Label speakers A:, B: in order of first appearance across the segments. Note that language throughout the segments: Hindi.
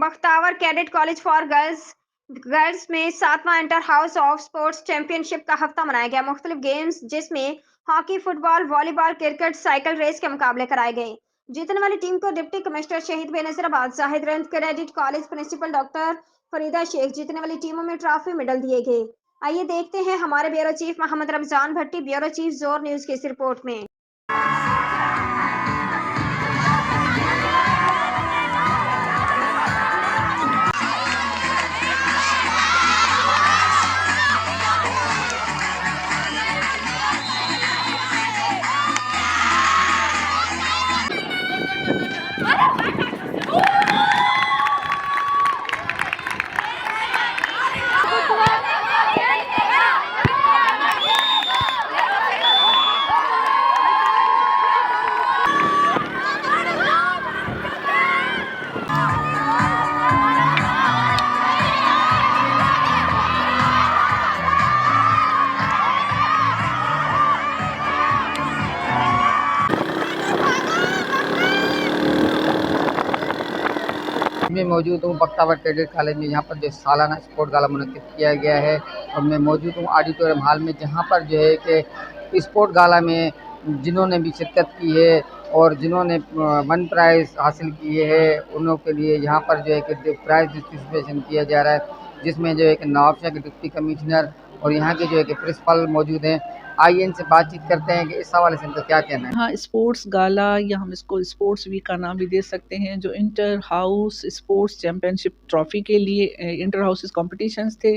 A: Bakhtawar cadet college for girls girls में 7वां inter house of sports championship का हफ्ता मनाया गया। मुख्तलिफ गेम्स जिसमें hockey, football, volleyball, cricket, cycle race के मुकाबले कराए गए। जीतने वाली टीम को deputy commissioner Shaheed Benazirabad Zahid Rind cadet college principal doctor Farida Sheikh, जीतने वाली टीमों में ट्रॉफी मेडल दिए गए। आइए देखते हैं हमारे ब्यूरो चीफ मोहम्मद रमजान भट्टी ब्यूरो चीफ जोर न्यूज की इस रिपोर्ट में।
B: मैं मौजूद हूँ बख्तावर कैडेट कॉलेज में, यहाँ पर जो सालाना स्पोर्ट गाला मुनक्किद किया गया है और मैं मौजूद हूँ ऑडिटोरियम हॉल में, जहाँ पर जो है कि स्पोर्ट गाला में जिन्होंने भी शिरकत की है और जिन्होंने वन प्राइज़ हासिल किए हैं उन लोगों के लिए यहाँ पर जो है कि प्राइज़ डिस्ट्रीब्यूशन किया जा रहा है, जिसमें जो है कि नवाबशाह के डिप्टी कमिश्नर और यहाँ के जो है कि प्रिंसिपल मौजूद हैं। आइए इनसे बातचीत करते हैं कि इस हवाले से इनका क्या कहना है।
C: हाँ, स्पोर्ट्स गाला या हम इसको स्पोर्ट्स वीक का नाम भी दे सकते हैं, जो inter house sports championship trophy के लिए इंटर हाउसेस कॉम्पिटिशन्स थे।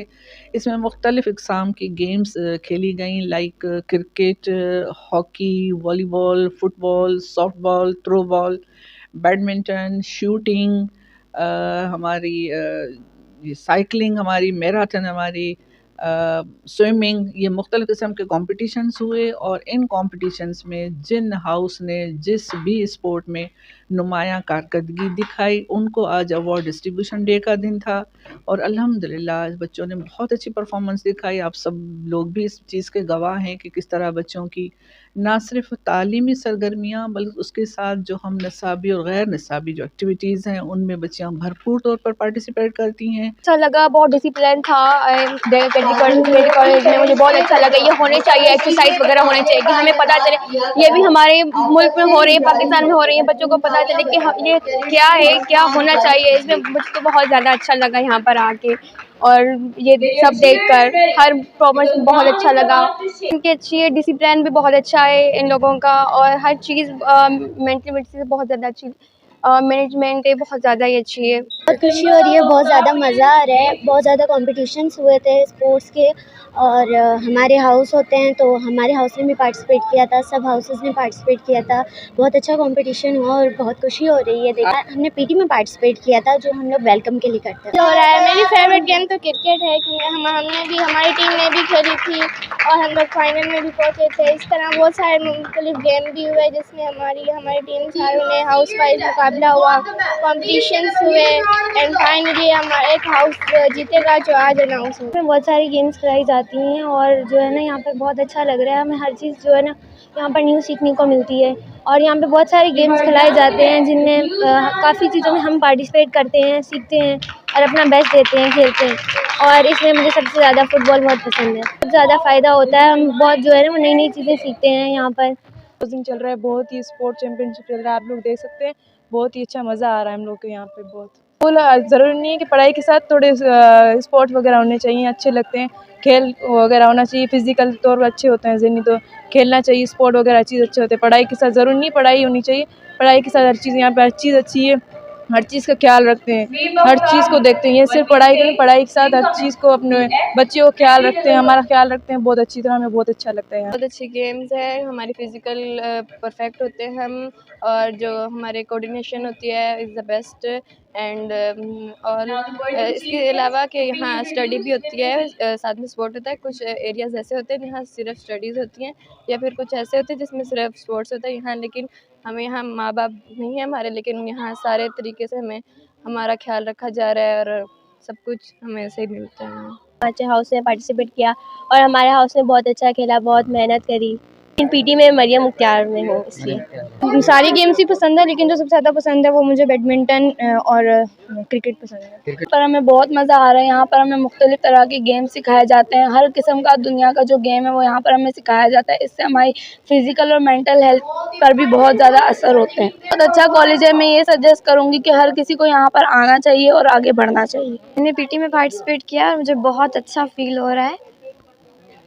C: इसमें मुख्तलिफ़ इक़साम की गेम्स खेली गई, like cricket, hockey, volleyball, football, softball, throw ball, badminton, shooting, हमारी ये साइकिलिंग, हमारी मैराथन, हमारी स्विमिंग, ये मुख्तलिफ़ किस्म के कॉम्पिटिशन्स हुए। और इन कॉम्पिटिशन्स में जिन हाउस ने जिस भी स्पोर्ट में नुमायाँ कारकर्दगी दिखाई, उनको आज अवार्ड डिस्ट्रीब्यूशन डे का दिन था और अल्हम्दुलिल्लाह बच्चों ने बहुत अच्छी परफॉर्मेंस दिखाई। आप सब लोग भी इस चीज़ के गवाह हैं कि किस तरह बच्चों की ना सिर्फ तालीमी सरगर्मियाँ बल्कि उसके साथ जो हम निसाबी और गैर निसाबी जो एक्टिविटीज़ हैं उनमें बच्चियाँ भरपूर तौर पर पार्टिसिपेट करती हैं।
D: अच्छा लगा, बहुत डिसिप्लिन था क्रेडिट कॉलेज में, मुझे बहुत अच्छा लगा। ये होने चाहिए, एक्सरसाइज वगैरह होने चाहिए कि हमें पता चले ये भी हमारे मुल्क में हो रही है, पाकिस्तान में हो रही है, बच्चों को पता चले कि ये क्या है, क्या होना चाहिए। इसमें मुझको बहुत ज़्यादा अच्छा लगा यहाँ पर आके और ये सब देखकर हर परफॉर्मेंस बहुत अच्छा लगा। इनकी अच्छी है, डिसिप्लिन भी बहुत अच्छा है इन लोगों का और हर चीज़ मेंटलिटी से बहुत ज़्यादा अच्छी मैनेजमेंट है, बहुत ज़्यादा ही अच्छी है।
E: बहुत खुशी हो रही है, बहुत ज़्यादा मज़ा आ रहा है। बहुत ज़्यादा कॉम्पिटिशन्स हुए थे स्पोर्ट्स के और हमारे हाउस होते हैं तो हमारे हाउस ने भी पार्टिसिपेट किया था, सब हाउसेस ने पार्टिसिपेट किया था। बहुत अच्छा कंपटीशन हुआ और बहुत खुशी हो रही है। देखा हमने पीटी में पार्टिसिपेट किया था जो हम लोग वेलकम के लिए करते हैं।
D: हो रहा है, मेरी फेवरेट गेम तो क्रिकेट है क्योंकि हमने भी हमारी टीम ने भी खेली थी और हम लोग फाइनल में भी पहुँचे थे। इस तरह बहुत सारे मुख्तलिफ गेम भी हुए जिसमें हमारी टीम सारों ने हाउस वाइज मुकाबला हुआ, कॉम्पिटिशन्स हुए एंड फाइनली हमारा एक हाउस जीतेगा जो आज अनाउंस हुआ।
E: इसमें बहुत सारी गेम्स खिलाई जाती हैं और जो है ना यहाँ पर बहुत अच्छा लग रहा है। हमें हर चीज़ जो है ना यहाँ पर न्यू सीखने को मिलती है और यहाँ पे बहुत सारे गेम्स खिलाए जाते हैं जिनमें काफ़ी चीज़ों में हम पार्टिसिपेट करते हैं, सीखते हैं और अपना बेस्ट देते हैं, खेलते हैं। और इसमें मुझे सबसे ज़्यादा फुटबॉल बहुत पसंद है। बहुत ज़्यादा फ़ायदा होता है, हम बहुत जो है ना वो नई नई चीज़ें सीखते हैं यहाँ पर।
F: दिन चल रहा है, बहुत ही स्पोर्ट चैंपियनशिप चल रहा है, आप लोग देख सकते हैं। बहुत ही अच्छा मज़ा आ रहा है हम लोग के यहाँ पे। बहुत फुल ज़रूरी नहीं है कि पढ़ाई के साथ थोड़े स्पोर्ट वगैरह होने चाहिए, अच्छे लगते हैं। खेल वगैरह होना चाहिए, फिजिकल तौर पर अच्छे होते हैं, ज़हनी तो खेलना चाहिए, स्पोर्ट वगैरह चीज़ अच्छे होते हैं। पढ़ाई के साथ ज़रूरी नहीं पढ़ाई होनी चाहिए, पढ़ाई के साथ हर चीज़ यहाँ पर हर चीज़ अच्छी है, हर चीज़ का ख्याल रखते हैं, हर चीज़ को देखते हैं। ये सिर्फ पढ़ाई के नहीं, पढ़ाई के साथ हर चीज़ को अपने बच्चों को ख्याल रखते हैं, हमारा ख्याल रखते हैं बहुत अच्छी तरह। हमें बहुत अच्छा लगता है यहाँ।
D: बहुत अच्छी गेम्स है, हमारी फिजिकल परफेक्ट होते हैं हम और जो हमारे कोऑर्डिनेशन होती है इज़ द बेस्ट एंड और इसके अलावा कि यहाँ स्टडी भी होती है, साथ में स्पोर्ट होता है। कुछ एरियाज़ ऐसे होते हैं जहाँ सिर्फ स्टडीज़ होती हैं या फिर कुछ ऐसे होते हैं जिसमें सिर्फ स्पोर्ट्स होता है यहाँ। लेकिन हमें यहाँ माँ बाप नहीं है हमारे, लेकिन यहाँ सारे तरीके से हमारा ख्याल रखा जा रहा है और सब कुछ हमें ऐसे ही मिलता है।
E: अच्छे हाउस ने पार्टिसिपेट किया और हमारे हाउस ने बहुत अच्छा खेला, बहुत मेहनत करी पीटी में मरियम मुख्तार में हूँ, इसलिए सारी गेम्स ही पसंद है, लेकिन जो सबसे ज़्यादा पसंद है वो मुझे बैडमिंटन और क्रिकेट पसंद है। पर हमें बहुत मज़ा आ रहा है, यहाँ पर हमें मुख्तलिफ तरह के गेम सिखाए जाते हैं। हर किस्म का दुनिया का जो गेम है वो यहाँ पर हमें सिखाया जाता है। इससे हमारी फिज़िकल और मेंटल हेल्थ पर भी बहुत ज़्यादा असर होते हैं। बहुत अच्छा कॉलेज है, मैं ये सजेस्ट करूँगी कि हर किसी को यहाँ पर आना चाहिए और आगे बढ़ना चाहिए। मैंने पीटी में पार्टिसिपेट किया और मुझे बहुत अच्छा फील हो रहा है,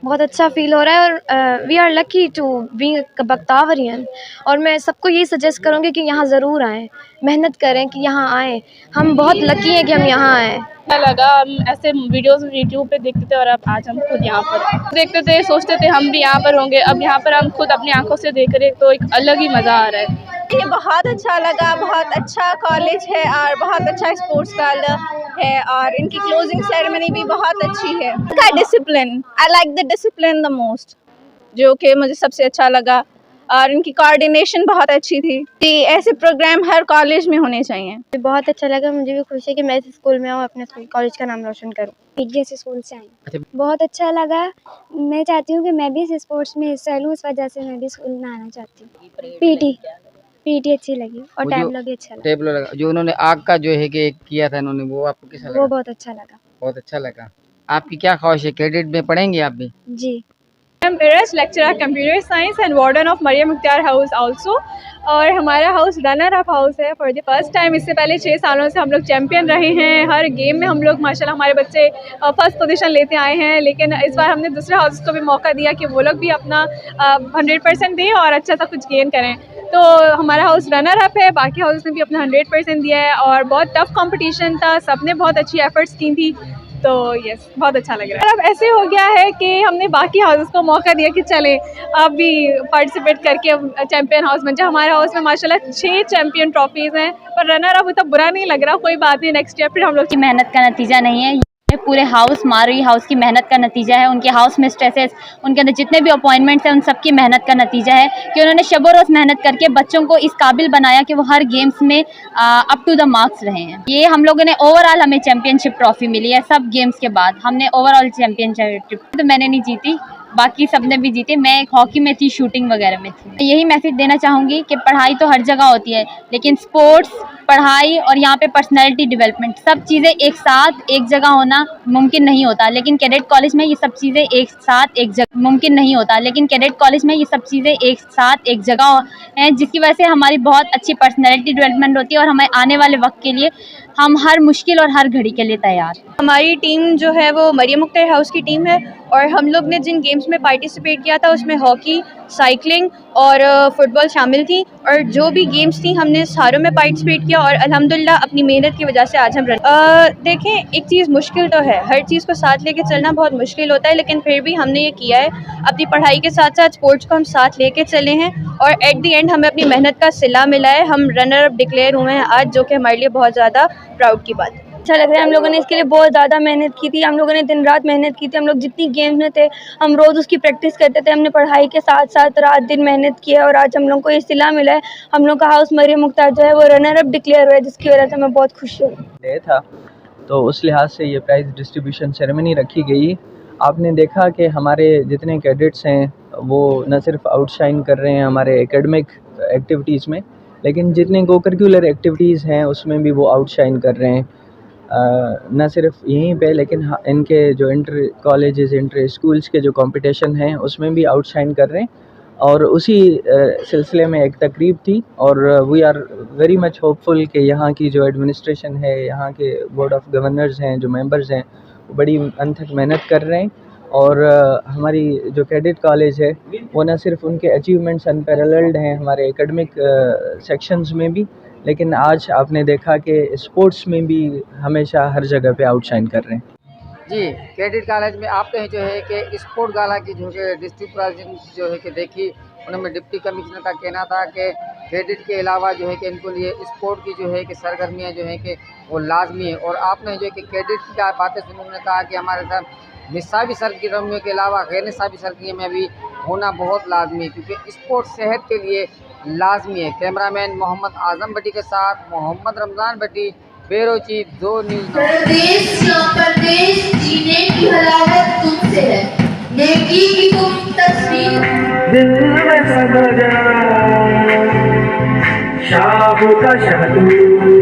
E: बहुत अच्छा फील हो रहा है। और we are lucky to be Bakhtawarian, और मैं सबको यही सजेस्ट करूँगी कि यहाँ ज़रूर आएँ, मेहनत करें कि यहाँ आएँ। हम बहुत लकी हैं कि हम यहाँ आएँ।
G: अच्छा लगा, हम ऐसे वीडियोस यूट्यूब पे देखते थे और अब आज हम खुद यहाँ पर देखते थे, सोचते थे हम भी यहाँ पर होंगे। अब यहाँ पर हम खुद अपनी आंखों से देख रहे, तो एक अलग ही मज़ा आ रहा है।
H: ये बहुत अच्छा लगा, बहुत अच्छा कॉलेज है और बहुत अच्छा स्पोर्ट्स का है, और इनकी क्लोजिंग सेरेमनी भी बहुत अच्छी है। इनका discipline, I like the discipline the most, जो कि मुझे सबसे अच्छा लगा, और इनकी कोऑर्डिनेशन बहुत अच्छी थी। कि ऐसे प्रोग्राम हर कॉलेज में होने चाहिए।
E: बहुत अच्छा लगा, मुझे भी खुशी है कि मैं इस स्कूल में आऊँ, अपने स्कूल कॉलेज का नाम रोशन करूँ। पीटीएस स्कूल से आई। बहुत अच्छा लगा, मैं चाहती हूँ कि मैं भी इस स्पोर्ट्स में हिस्सा लूँ, इस वजह से मैं भी स्कूल में आना चाहती हूँ। पीटी अच्छी लगी और टैबलो भी अच्छा लगा।
B: टेबलो लगा जो उन्होंने आग का जो है कि किया था इन्होंने, वो आपको कैसा लगा?
E: वो बहुत अच्छा लगा।
B: बहुत अच्छा लगा। आपकी क्या ख्वाहिश है, कैडेट में पढ़ेंगे आप भी?
E: जी।
G: I'm Paras, lecturer computer science and warden of Maryam Mukhtar House also। और हमारा हाउस रनर अप हाउस है फॉर द फर्स्ट टाइम। इससे पहले 6 सालों से हम लोग चैम्पियन रहे हैं। हर गेम में हम लोग माशाल्लाह हमारे बच्चे फर्स्ट पोजीशन लेते आए हैं, लेकिन इस बार हमने दूसरे हाउस को भी मौका दिया कि वो लोग भी अपना 100% दें और अच्छा सा कुछ गेन करें। तो हमारा हाउस रनर अप है, बाकी हाउस ने भी अपना 100% दिया है और बहुत टफ कंपटीशन था, सबने बहुत अच्छी एफर्ट्स की थी। तो यस, बहुत अच्छा लग रहा है। अब ऐसे हो गया है कि हमने बाकी हाउसेस को मौका दिया कि चले आप भी पार्टिसिपेट करके चैम्पियन हाउस बन जाए। हमारे हाउस में माशाल्लाह 6 चैम्पियन ट्रॉफीज़ हैं, पर रनर अप उतना बुरा नहीं लग रहा। कोई बात नहीं, नेक्स्ट ईयर फिर हम लोग
I: की मेहनत का नतीजा नहीं है, ये पूरे हाउस मारी हाउस की मेहनत का नतीजा है। उनके हाउस में स्ट्रेसेस, उनके अंदर जितने भी अपॉइंटमेंट्स हैं, उन सब की मेहनत का नतीजा है कि उन्होंने शब रोज़ मेहनत करके बच्चों को इस काबिल बनाया कि वो हर गेम्स में अप टू द मार्क्स रहे हैं। ये हम लोगों ने ओवरऑल हमें चैम्पियनशिप ट्रॉफी मिली है। सब गेम्स के बाद हमने ओवरऑल चैम्पियनशिप तो मैंने नहीं जीती, बाकी सबने भी जीते। मैं एक हॉकी में थी, शूटिंग वगैरह में थी। यही मैसेज देना चाहूँगी कि पढ़ाई तो हर जगह होती है, लेकिन स्पोर्ट्स, पढ़ाई और यहाँ पे पर्सनैलिटी डेवलपमेंट, सब चीज़ें एक साथ एक जगह होना मुमकिन नहीं होता। लेकिन कैडेट कॉलेज में ये सब चीज़ें एक साथ एक जगह मुमकिन नहीं होता, लेकिन कैडेट कॉलेज में ये सब चीज़ें एक साथ एक जगह हैं, जिसकी वजह से हमारी बहुत अच्छी पर्सनैलिटी डेवलपमेंट होती है और हमें आने वाले वक्त के लिए हम हर मुश्किल और हर घड़ी के लिए तैयार हैं।
D: हमारी टीम जो है वो मरियम मुख्तार हाउस की टीम है, और हम लोग ने जिन गेम्स में पार्टिसिपेट किया था उसमें हॉकी, साइकिलिंग और फुटबॉल शामिल थी। और जो भी गेम्स थी हमने सारों में पार्टिसिपेट किया और अल्हम्दुलिल्लाह अपनी मेहनत की वजह से आज हम देखें, एक चीज़ मुश्किल तो है, हर चीज़ को साथ लेके चलना बहुत मुश्किल होता है, लेकिन फिर भी हमने ये किया है। अपनी पढ़ाई के साथ साथ स्पोर्ट्स को हम साथ लेके चले हैं और एट दी एंड हमें अपनी मेहनत का सिला मिला है। हम रनर अप डिक्लेयर हुए हैं आज, जो कि हमारे लिए बहुत ज़्यादा प्राउड की बात है।
E: अच्छा लग रहा है, हम लोगों ने इसके लिए बहुत ज़्यादा मेहनत की थी, हम लोगों ने दिन रात मेहनत की थी। हम लोग जितनी गेम्स में थे हम रोज़ उसकी प्रैक्टिस करते थे, हमने पढ़ाई के साथ साथ रात दिन मेहनत की है और आज हम लोग को ये सिला मिला है। हम लोग का हाउस मरियम मुख्तार जो है वो रनर अप डिक्लेयर हुआ है, जिसकी वजह से मैं बहुत खुश हूँ।
J: था तो उस लिहाज से ये प्राइज़ डिस्ट्रीब्यूशन सेरेमनी रखी गई। आपने देखा कि हमारे जितने कैडेट्स हैं वो न सिर्फ आउटशाइन कर रहे हैं हमारे एकेडमिक एक्टिविटीज़ में, लेकिन जितने को करिकुलर एक्टिविटीज़ हैं उसमें भी वो आउटशाइन कर रहे हैं। न सिर्फ यहीं पे, लेकिन इनके जो इंटर कॉलेजेस, इंटर स्कूल्स के जो कंपटीशन हैं उसमें भी आउटशाइन कर रहे हैं। और उसी सिलसिले में एक तकरीब थी और we are very much hopeful कि यहाँ की जो एडमिनिस्ट्रेशन है, यहाँ के बोर्ड ऑफ गवर्नर्स हैं, जो मेंबर्स हैं, वो बड़ी अनथक मेहनत कर रहे हैं। और हमारी जो कैडेट कॉलेज है वो न सिर्फ उनके अचीवमेंट्स अनपैरेलल्ड हैं हमारे एकेडमिक सेक्शंस में भी, लेकिन आज आपने देखा कि स्पोर्ट्स में भी हमेशा हर जगह पे आउटशाइन कर रहे हैं।
B: जी, कैडेट कॉलेज में आपने जो है कि स्पोर्ट गाला की जो है डिस्ट्रिक्ट प्रेसिडेंट जो है कि देखी, उनमें डिप्टी कमिश्नर का कहना था कि कैडेट के अलावा जो है कि इनको लिए स्पोर्ट की जो है कि सरगर्मियाँ जो है कि वो लाजमी है। और आपने जो है कि कैडेट की बातें सुनी, उन्होंने कहा कि हमारे साथ निसाबी सरगर्मियों के अलावा गैर निसाबी सरगर्मियाँ भी होना बहुत लाजमी है, क्योंकि स्पोर्ट सेहत के लिए लाजमी है। कैमरामैन मोहम्मद आजम भट्टी के साथ मोहम्मद रमज़ान भट्टी, ब्यूरो चीफ, 2 न्यूज़।
K: परदेश जीने की हलावत तुमसे है। नेकी की तुम तस्वीर
L: दिल में समा जा शाह का शहदूर